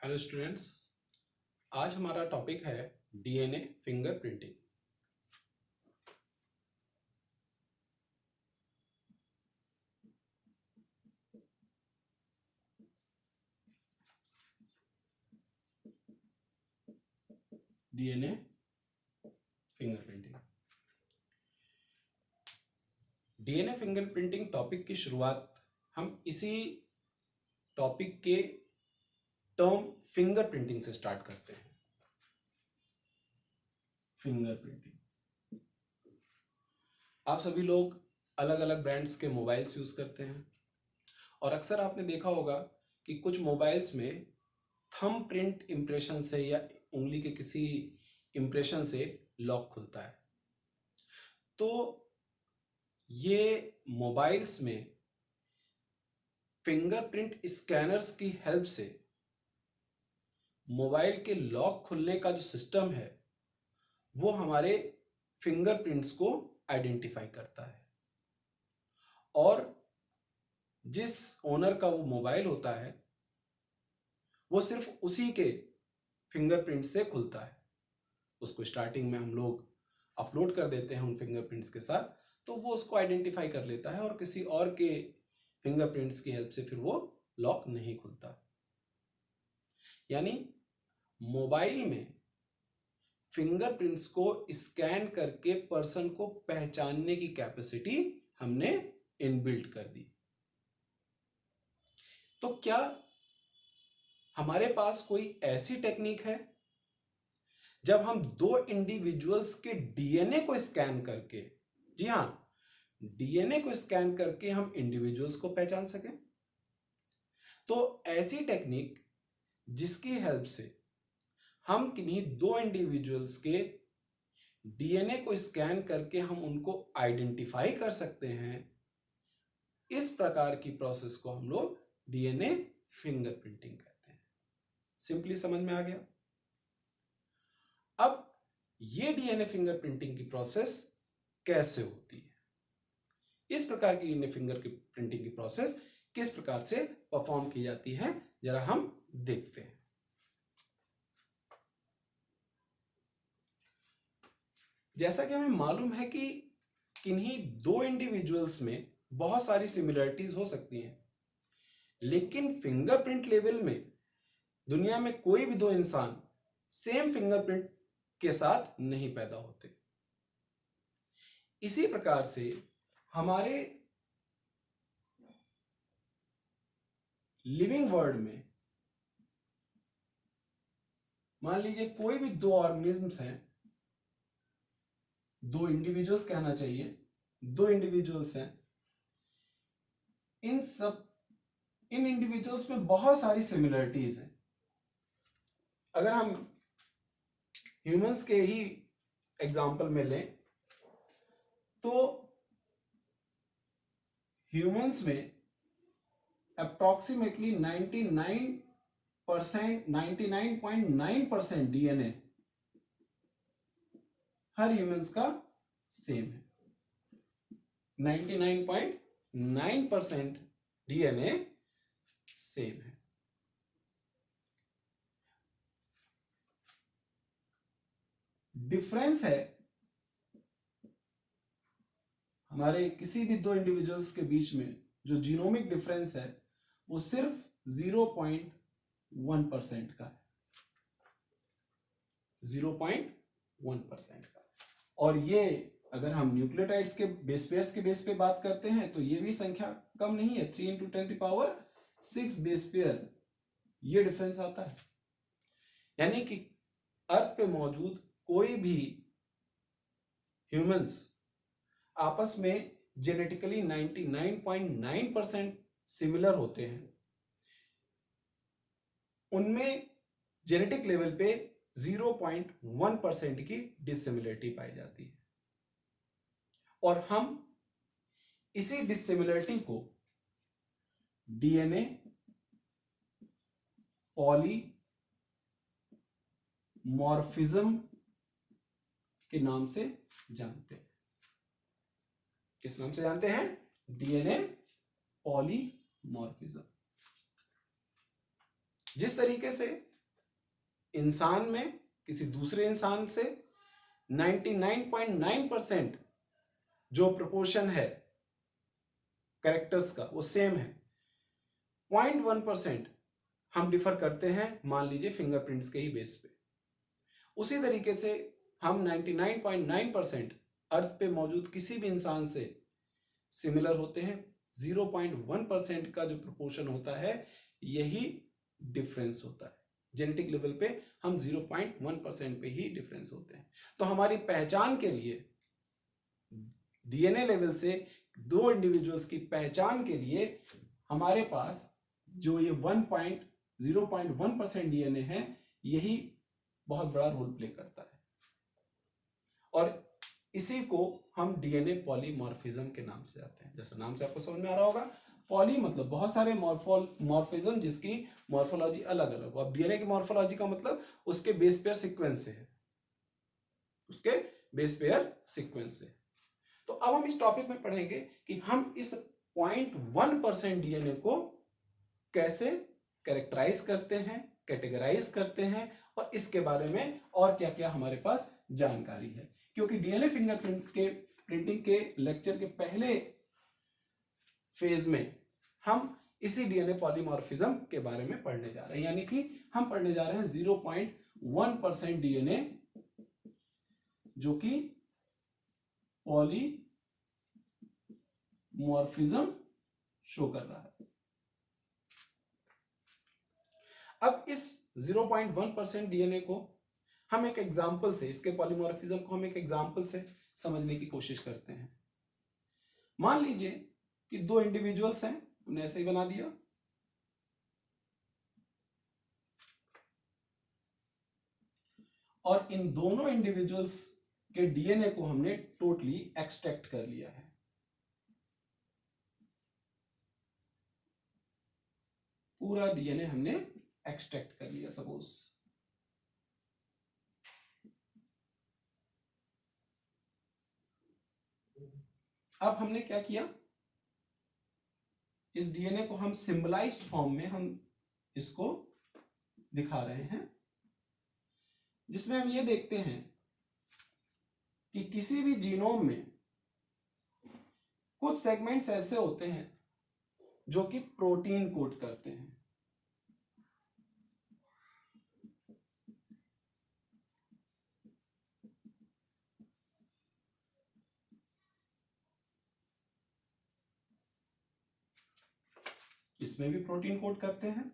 Hello students. आज हमारा topic है DNA fingerprinting. DNA fingerprinting DNA fingerprinting topic की शुरुआत हम इसी टॉपिक के टर्म फिंगरप्रिंटिंग से स्टार्ट करते हैं। फिंगरप्रिंटिंग, आप सभी लोग अलग अलग ब्रांड्स के मोबाइल्स यूज करते हैं और अक्सर आपने देखा होगा कि कुछ मोबाइल्स में थंब प्रिंट इम्प्रेशन से या उंगली के किसी इम्प्रेशन से लॉक खुलता है। तो ये मोबाइल्स में फिंगरप्रिंट स्कैनर्स की हेल्प से मोबाइल के लॉक खुलने का जो सिस्टम है वो हमारे फिंगरप्रिंट्स को आइडेंटिफाई करता है और जिस ओनर का वो मोबाइल होता है वो सिर्फ उसी के फिंगरप्रिंट से खुलता है। उसको स्टार्टिंग में हम लोग अपलोड कर देते हैं उन फिंगरप्रिंट्स के साथ, तो वो उसको आइडेंटिफाई कर लेता है और किसी और के फिंगरप्रिंट्स की हेल्प से फिर वो लॉक नहीं खुलता। यानी मोबाइल में फिंगरप्रिंट्स को स्कैन करके पर्सन को पहचानने की कैपेसिटी हमने इनबिल्ट कर दी। तो क्या हमारे पास कोई ऐसी टेक्निक है जब हम दो इंडिविजुअल्स के डीएनए को स्कैन करके, जी हां, डीएनए को स्कैन करके हम इंडिविजुअल्स को पहचान सकें? तो ऐसी टेक्निक जिसकी हेल्प से हम किन्हीं दो इंडिविजुअल्स के डीएनए को स्कैन करके हम उनको आइडेंटिफाई कर सकते हैं, इस प्रकार की प्रोसेस को हम लोग डीएनए फिंगरप्रिंटिंग कहते हैं। सिंपली समझ में आ गया? अब ये डीएनए फिंगरप्रिंटिंग की प्रोसेस कैसे होती है, इस प्रकार की डीएनए फिंगरप्रिंटिंग की प्रोसेस किस प्रकार से परफॉर्म की जाती है, जरा हम देखते हैं। जैसा कि हमें मालूम है कि किन्हीं दो इंडिविजुअल्स में बहुत सारी सिमिलरिटीज हो सकती हैं, लेकिन फिंगरप्रिंट लेवल में दुनिया में कोई भी दो इंसान सेम फिंगरप्रिंट के साथ नहीं पैदा होते। इसी प्रकार से हमारे लिविंग वर्ल्ड में मान लीजिए कोई भी दो ऑर्गेनिजम्स हैं, दो इंडिविजुअल्स कहना चाहिए, दो इंडिविजुअल्स हैं, इन इंडिविजुअल्स में बहुत सारी सिमिलरिटीज हैं। अगर हम ह्यूमंस के ही एग्जाम्पल में लें तो ह्यूमंस में अप्रोक्सीमेटली 99.9% डीएनए हर ह्यूमंस का सेम है। 99.9% डीएनए सेम है। डिफरेंस है हमारे किसी भी दो इंडिविजुअल्स के बीच में, जो जीनोमिक डिफरेंस है वो सिर्फ 0.1% का है, 0.1% का। और ये अगर हम न्यूक्लियोटाइड्स के बेस पेयर्स के बेस पे बात करते हैं तो ये भी संख्या कम नहीं है, 3 × 10⁶ बेस पेयर ये डिफरेंस आता है। यानी कि अर्थ पे मौजूद कोई भी ह्यूमंस आपस में जेनेटिकली 99.9% सिमिलर होते हैं। उनमें जेनेटिक लेवल पे 0.1% की डिसिमिलरिटी पाई जाती है और हम इसी डिसिमिलरिटी को डीएनए पॉलीमॉर्फिज्म के नाम से जानते हैं। किस नाम से जानते हैं? DNA polymorphism. जिस तरीके से इंसान में किसी दूसरे इंसान से 99.9% जो प्रोपोर्शन है कैरेक्टर्स का वो सेम है। 0.1% हम डिफर करते हैं, मान लीजिए फिंगरप्रिंट्स के ही बेस पे। उसी तरीके से हम 99.9% अर्थ पे मौजूद किसी भी इंसान से सिमिलर होते हैं। 0.1% का जो प्रोपोर्शन होता है यही डिफरेंस होता है। जेनेटिक लेवल पे हम 0.1% पे ही डिफरेंस होते हैं। तो हमारी पहचान के लिए डीएनए लेवल से दो इंडिविजुअल्स की पहचान के लिए हमारे पास जो ये 0.1% डीएनए है यही बहुत बड़ा रोल प्ले करता है। और इसी को हम डीएनए पॉलीमॉर्फिज्म के नाम से आते हैं। जैसा नाम से आपको समझ में आ रहा होगा, पॉली मतलब बहुत सारे, मॉर्फिज्म जिसकी मॉर्फोलॉजी अलग अलग हो। अब डीएनए की मॉर्फोलॉजी का मतलब उसके बेस पेयर सीक्वेंस से है, उसके बेस पेयर सीक्वेंस से। तो अब हम इस टॉपिक में पढ़ेंगे कि हम इस 0.1% डीएनए को कैसे कैरेक्टराइज करते हैं, कैटेगराइज करते हैं, और इसके बारे में और क्या क्या हमारे पास जानकारी है। क्योंकि डीएनए फिंगरप्रिंट के प्रिंटिंग के लेक्चर के पहले फेज में हम इसी डीएनए पॉलीमॉर्फिज्म के बारे में पढ़ने जा रहे हैं, यानी कि हम पढ़ने जा रहे हैं 0.1% डीएनए जो कि पॉलीमॉर्फिज्म शो कर रहा है। अब इस 0.1% डीएनए को हम एक एग्जाम्पल से, इसके पॉलीमॉर्फिज्म को हम एक एग्जाम्पल से समझने की कोशिश करते हैं। मान लीजिए कि दो इंडिविजुअल्स हैं, उन्हें ऐसे ही बना दिया, और इन दोनों इंडिविजुअल्स के डीएनए को हमने टोटली एक्सट्रैक्ट कर लिया है। पूरा डीएनए हमने एक्सट्रैक्ट कर लिया सपोज। अब हमने क्या किया, इस डीएनए को हम सिंबलाइज्ड फॉर्म में हम इसको दिखा रहे हैं, जिसमें हम ये देखते हैं कि किसी भी जीनोम में कुछ सेगमेंट्स ऐसे होते हैं जो कि प्रोटीन कोड करते हैं। इसमें भी प्रोटीन कोड करते हैं।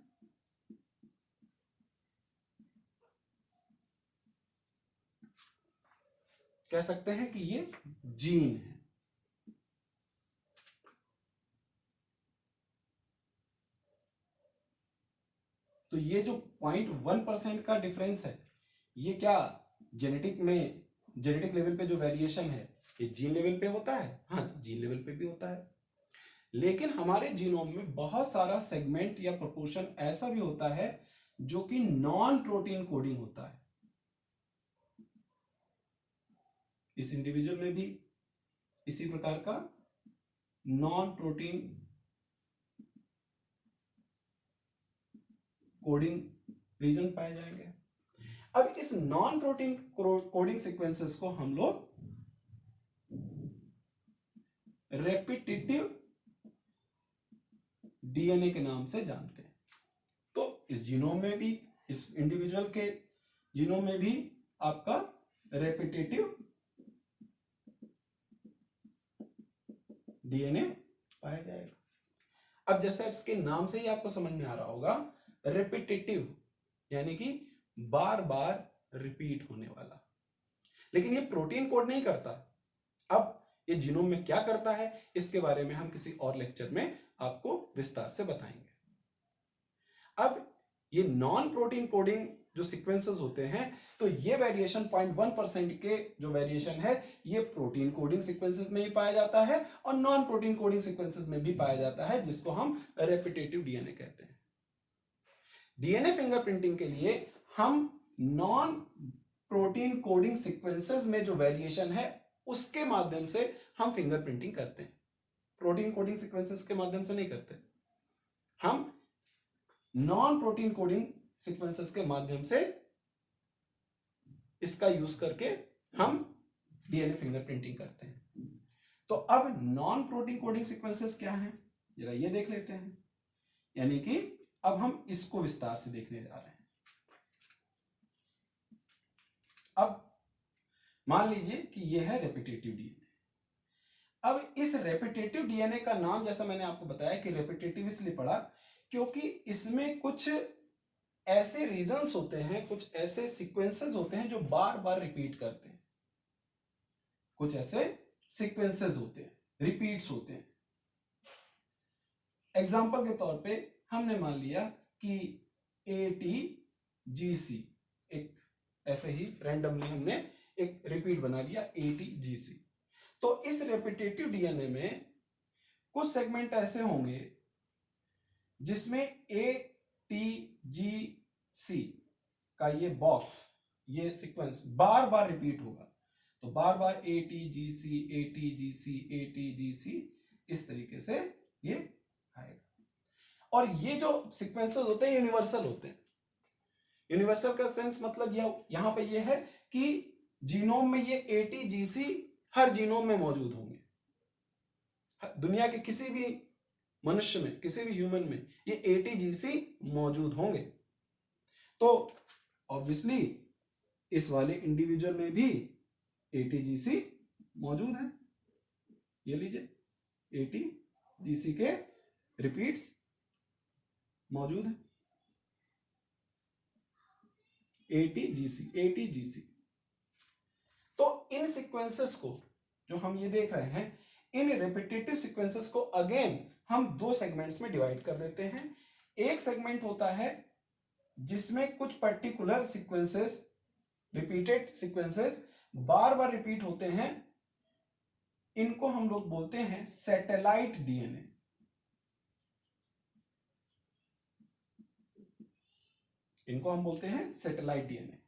कह सकते हैं कि ये जीन है। तो ये जो 0.1% का डिफरेंस है, ये क्या जेनेटिक लेवल पे जो वेरिएशन है ये जीन लेवल पे होता है? हाँ, जीन लेवल पे भी होता है। लेकिन हमारे जीनोम में बहुत सारा सेगमेंट या प्रोपोर्शन ऐसा भी होता है जो कि नॉन प्रोटीन कोडिंग होता है। इस इंडिविजुअल में भी इसी प्रकार का नॉन प्रोटीन कोडिंग रीजन पाए जाएंगे। अब इस नॉन प्रोटीन कोडिंग सीक्वेंसेस को हम लोग रेपिटेटिव डीएनए के नाम से जानते हैं। तो इस जीनोम में भी, इस इंडिविजुअल के जीनोम में भी आपका रेपिटेटिव डीएनए पाया जाएगा। अब जैसे इसके नाम से ही आपको समझ में आ रहा होगा, रेपिटेटिव यानी कि बार बार रिपीट होने वाला। लेकिन ये प्रोटीन कोड नहीं करता। अब ये जीनोम में क्या करता है इसके बारे में हम किसी और लेक्चर में आपको विस्तार से बताएंगे। अब ये नॉन प्रोटीन कोडिंग जो सीक्वेंसेस होते हैं, तो ये वेरिएशन 0.1% के जो वेरिएशन है ये प्रोटीन कोडिंग सीक्वेंसेस में ही पाया जाता है और नॉन प्रोटीन कोडिंग सीक्वेंसेस में भी पाया जाता है, जिसको हम रेपिटेटिव डीएनए कहते हैं। डीएनए फिंगरप्रिंटिंग के लिए हम नॉन प्रोटीन कोडिंग सीक्वेंसेस में जो वेरिएशन है उसके माध्यम से हम फिंगरप्रिंटिंग करते हैं। प्रोटीन कोडिंग सीक्वेंसेस के माध्यम से नहीं करते, हम नॉन प्रोटीन कोडिंग सीक्वेंसेस के माध्यम से इसका यूज करके हम डीएनए फिंगरप्रिंटिंग करते हैं। तो अब नॉन प्रोटीन कोडिंग सीक्वेंसेस क्या हैं, जरा ये देख लेते हैं। यानी कि अब हम इसको विस्तार से देखने जा रहे हैं। अब मान लीजिए कि यह है रेपिटेटिव डीएनए। अब इस रेपिटेटिव डीएनए का नाम, जैसा मैंने आपको बताया कि रेपिटेटिव इसलिए पड़ा क्योंकि इसमें कुछ ऐसे रीजन्स होते हैं, कुछ ऐसे सीक्वेंसेस होते हैं जो बार बार रिपीट करते हैं। कुछ ऐसे सीक्वेंसेस होते हैं, रिपीट्स होते हैं। एग्जाम्पल के तौर पे हमने मान लिया कि ATGC, एक ऐसे ही रैंडमली हमने एक रिपीट बना लिया ATGC। तो इस रेपिटेटिव डीएनए में कुछ सेगमेंट ऐसे होंगे जिसमें ATGC का ये बॉक्स, ये सीक्वेंस बार बार रिपीट होगा। तो बार बार ATGC ATGC ATGC इस तरीके से ये आएगा। और ये जो सीक्वेंसेस होते हैं यूनिवर्सल होते हैं। यूनिवर्सल का सेंस मतलब यहां पे ये है कि जीनोम में ये ATGC हर जीनोम में मौजूद होंगे। दुनिया के किसी भी मनुष्य में, किसी भी ह्यूमन में ये ATGC मौजूद होंगे। तो ऑब्वियसली इस वाले इंडिविजुअल में भी ATGC मौजूद है। ये लीजिए ATGC के रिपीट्स मौजूद है। ATGC। तो इन सीक्वेंसेस को जो हम ये देख रहे हैं, इन रेपिटेटिव सीक्वेंसेस को अगेन हम दो सेगमेंट्स में डिवाइड कर देते हैं। एक सेगमेंट होता है जिसमें कुछ पर्टिकुलर सीक्वेंसेस, रिपीटेड सीक्वेंसेस बार बार रिपीट होते हैं। इनको हम लोग बोलते हैं सैटेलाइट डीएनए। इनको हम बोलते हैं सैटेलाइट डीएनए।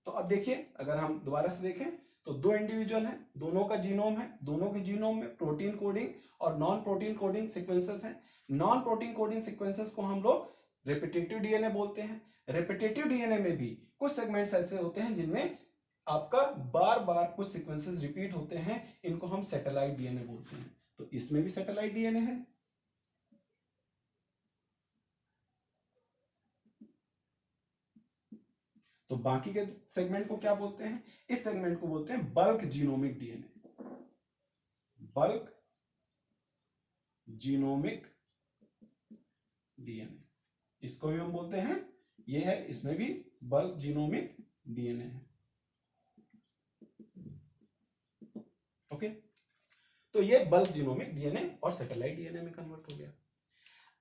तो अब देखिए, अगर हम दोबारा से देखें तो दो इंडिविजुअल हैं, दोनों का जीनोम है, दोनों के जीनोम में प्रोटीन कोडिंग और नॉन प्रोटीन कोडिंग सीक्वेंसेस हैं। नॉन प्रोटीन कोडिंग सीक्वेंसेस को हम लोग रेपिटेटिव डीएनए बोलते हैं। रेपिटेटिव डीएनए में भी कुछ सेगमेंट्स ऐसे होते हैं जिनमें आपका बार बार कुछ सीक्वेंसेस रिपीट होते हैं। इनको हम सैटेलाइट डीएनए बोलते हैं। तो इसमें भी सैटेलाइट डीएनए है। तो बाकी के सेगमेंट को क्या बोलते हैं? इस सेगमेंट को बोलते हैं bulk genomic DNA. Bulk genomic DNA, इसको भी हम बोलते हैं, ये है, इसमें भी बल्क जीनोमिक डीएनए है। ओके, तो ये बल्क जीनोमिक डीएनए और सैटेलाइट डीएनए में कन्वर्ट हो गया।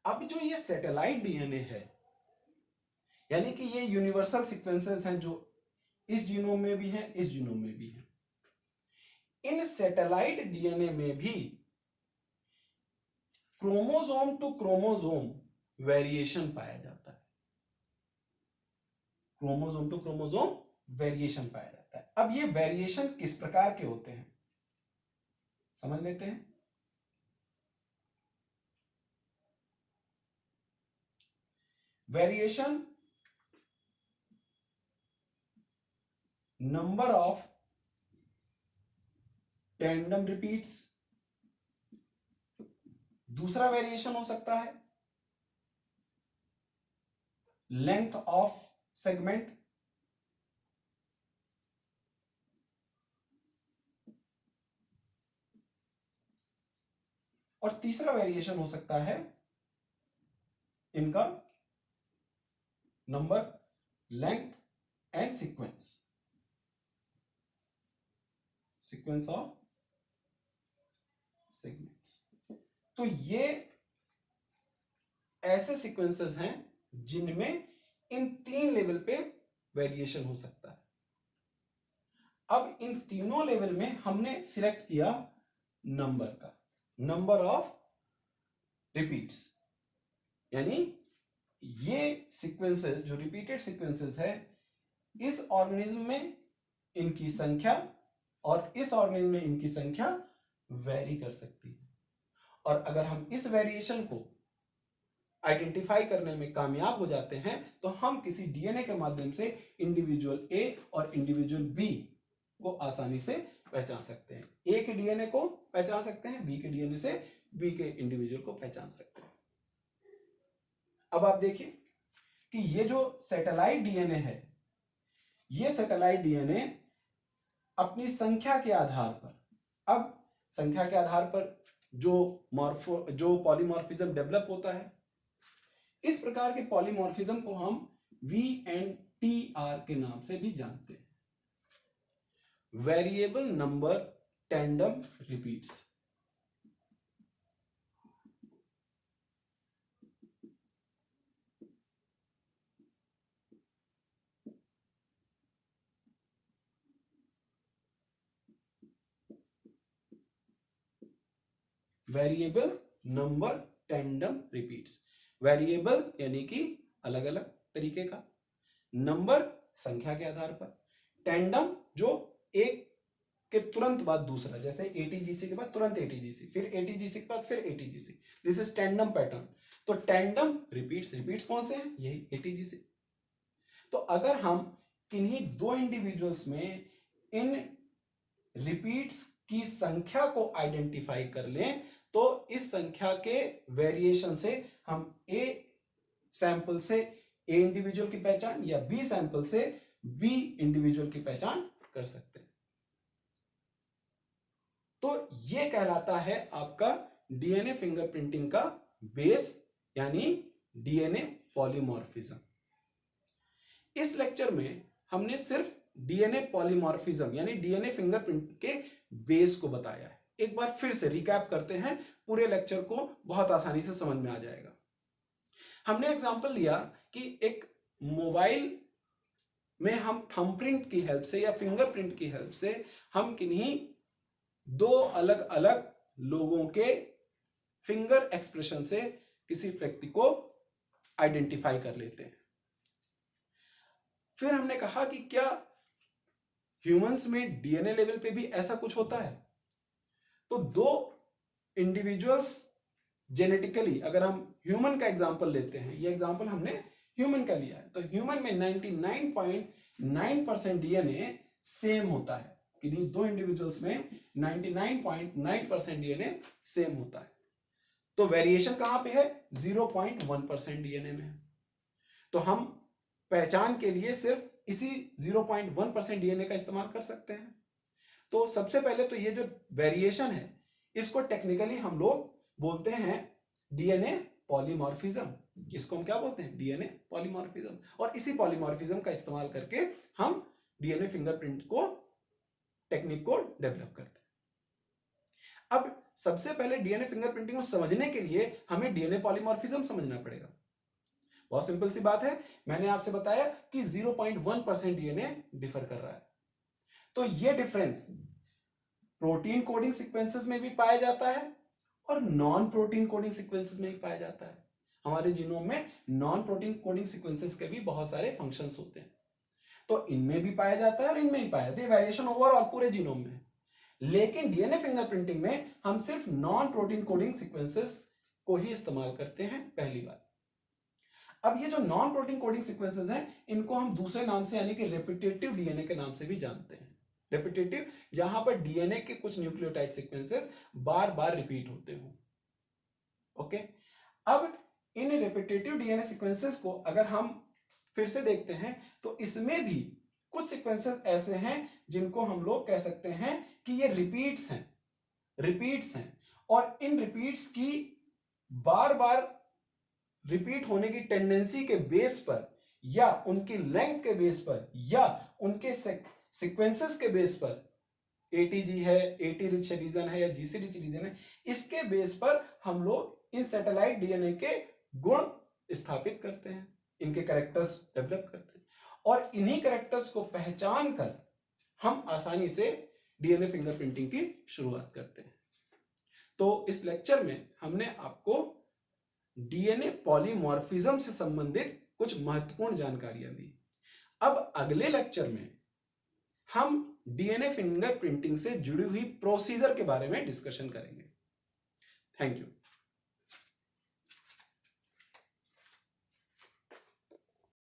अब जो ये सैटेलाइट डीएनए है, यानी कि ये यूनिवर्सल सीक्वेंसेस हैं जो इस जीनोम में भी हैं, इस जीनोम में भी हैं। इन सैटेलाइट डीएनए में भी क्रोमोसोम टू क्रोमोसोम वेरिएशन पाया जाता है। क्रोमोसोम टू क्रोमोसोम वेरिएशन पाया जाता है। अब ये वेरिएशन किस प्रकार के होते हैं समझ लेते हैं। Variation number of tandem repeats. दूसरा वेरिएशन हो सकता है लेंथ ऑफ सेगमेंट। और तीसरा वेरिएशन हो सकता है इनका number, length and sequence of segments. तो ये ऐसे सीक्वेंसेस हैं जिनमें इन तीन लेवल पे वेरिएशन हो सकता है। अब इन तीनों लेवल में हमने सिलेक्ट किया नंबर का, नंबर ऑफ रिपीट्स। यानी ये सीक्वेंसेस जो रिपीटेड सीक्वेंसेस है, इस ऑर्गेनिज्म में इनकी संख्या और इस ऑर्गेनिज्म में इनकी संख्या वेरी कर सकती है। और अगर हम इस वेरिएशन को आइडेंटिफाई करने में कामयाब हो जाते हैं तो हम किसी डीएनए के माध्यम से इंडिविजुअल ए और इंडिविजुअल बी को आसानी से पहचान सकते हैं। ए के डीएनए को पहचान सकते हैं, बी के डीएनए से बी के इंडिविजुअल को पहचान सकते हैं। अब आप देखिए कि ये जो सैटेलाइट डीएनए है, ये सैटेलाइट डीएनए अपनी संख्या के आधार पर, अब संख्या के आधार पर जो पॉलीमॉर्फिज्म डेवलप होता है, इस प्रकार के पॉलीमॉर्फिज्म को हम VNTR के नाम से भी जानते हैं, variable number tandem repeats. Variable number tandem repeats, variable यानी कि अलग अलग तरीके का, नंबर संख्या के आधार पर, टैंडम जो एक के तुरंत बाद दूसरा, जैसे ATGC के बाद तुरंत ATGC, फिर ATGC के बाद फिर ATGC, this is tandem pattern. तो टैंडम रिपीट्स, रिपीट्स कौन से हैं? यही ATGC। तो अगर हम किन्हीं दो इंडिविजुअल्स में इन रिपीट्स की संख्या को आइडेंटिफाई कर लें तो इस संख्या के वेरिएशन से हम ए सैंपल से ए इंडिविजुअल की पहचान या बी सैंपल से बी इंडिविजुअल की पहचान कर सकते हैं। तो यह कहलाता है आपका डीएनए फिंगरप्रिंटिंग का बेस, यानी डीएनए पॉलीमॉर्फिज्म। इस लेक्चर में हमने सिर्फ डीएनए पॉलीमॉर्फिज्म यानी डीएनए फिंगरप्रिंट के बेस को बताया है। एक बार फिर से रिकैप करते हैं, पूरे लेक्चर को बहुत आसानी से समझ में आ जाएगा। हमने एग्जांपल लिया कि एक मोबाइल में हम थंबप्रिंट की हेल्प से या फिंगरप्रिंट की हेल्प से हम किन्हीं दो अलग अलग लोगों के फिंगर एक्सप्रेशन से किसी व्यक्ति को आइडेंटिफाई कर लेते हैं। फिर हमने कहा कि क्या ह्यूमंस में डीएनए लेवल पे भी ऐसा कुछ होता है? तो दो इंडिविजुअल्स जेनेटिकली, अगर हम ह्यूमन का एग्जांपल लेते हैं, ये एग्जांपल हमने ह्यूमन का लिया है, तो ह्यूमन में 99.9% डीएनए सेम होता है, किन्हीं दो इंडिविजुअल्स में 99.9% डीएनए सेम होता है। तो वेरिएशन कहां पे है? 0.1% डीएनए में। तो हम पहचान के लिए सिर्फ इसी 0.1% डीएनए का इस्तेमाल कर सकते हैं। तो सबसे पहले तो ये जो वेरिएशन है इसको टेक्निकली हम लोग बोलते हैं डीएनए पॉलीमॉर्फिज्म। इसको हम क्या बोलते हैं? DNA polymorphism. और इसी पॉलीमॉर्फिज्म का इस्तेमाल करके हम डीएनए फिंगरप्रिंट को टेक्निक को डेवलप करते हैं। अब सबसे पहले डीएनए फिंगरप्रिंटिंग को समझने के लिए हमें डीएनए पॉलीमॉर्फिज्म समझना पड़ेगा। बहुत सिंपल सी बात है, मैंने आपसे बताया कि 0.1% डीएनए डिफर कर रहा है। तो यह डिफरेंस प्रोटीन कोडिंग सीक्वेंसेस में भी पाया जाता है और नॉन प्रोटीन कोडिंग सीक्वेंसेस में भी पाया जाता है। हमारे जीनोम में नॉन प्रोटीन कोडिंग सीक्वेंसेस के भी बहुत सारे फंक्शंस होते हैं, तो इनमें भी पाया जाता है और इनमें भी पाया जाता है। वेरिएशन ओवरऑल पूरे जीनोम में। लेकिन डीएनए फिंगरप्रिंटिंग में हम सिर्फ नॉन प्रोटीन कोडिंग सीक्वेंसेस को ही इस्तेमाल करते हैं, पहली बात। अब ये जो नॉन प्रोटीन कोडिंग सीक्वेंसेस हैं, इनको हम दूसरे नाम से यानी कि रेपिटेटिव डीएनए के नाम से भी जानते हैं। रेपिटेटिव, जहां पर डीएनए के कुछ न्यूक्लियोटाइड सीक्वेंसेस बार बार रिपीट होते हो। ओके, अब इन रेपिटेटिव डीएनए सीक्वेंसेस को अगर हम फिर से देखते हैं तो इसमें भी कुछ सीक्वेंसेस ऐसे हैं जिनको हम लोग कह सकते हैं कि ये रिपीट्स हैं और इन रिपीट्स की बार बार रिपीट होने की टेंडेंसी के बेस पर या उनकी लेंथ के बेस पर या उनके सीक्वेंसेस के बेस पर, ATG है, AT रिच रीजन है या GC रिच रीजन है, इसके बेस पर हम लोग इन सैटेलाइट डीएनए के गुण स्थापित करते हैं, इनके कैरेक्टर्स डेवलप करते हैं और इन्हीं कैरेक्टर्स को पहचान कर हम आसानी से डीएनए फिंगरप्रिंटिंग की शुरुआत करते हैं। तो इस लेक्चर में हमने आपको डीएनए पॉलीमॉर्फिज्म से संबंधित कुछ महत्वपूर्ण जानकारियां दी। अब अगले लेक्चर में हम डीएनए फिंगरप्रिंटिंग से जुड़ी हुई प्रोसीजर के बारे में डिस्कशन करेंगे। Thank you.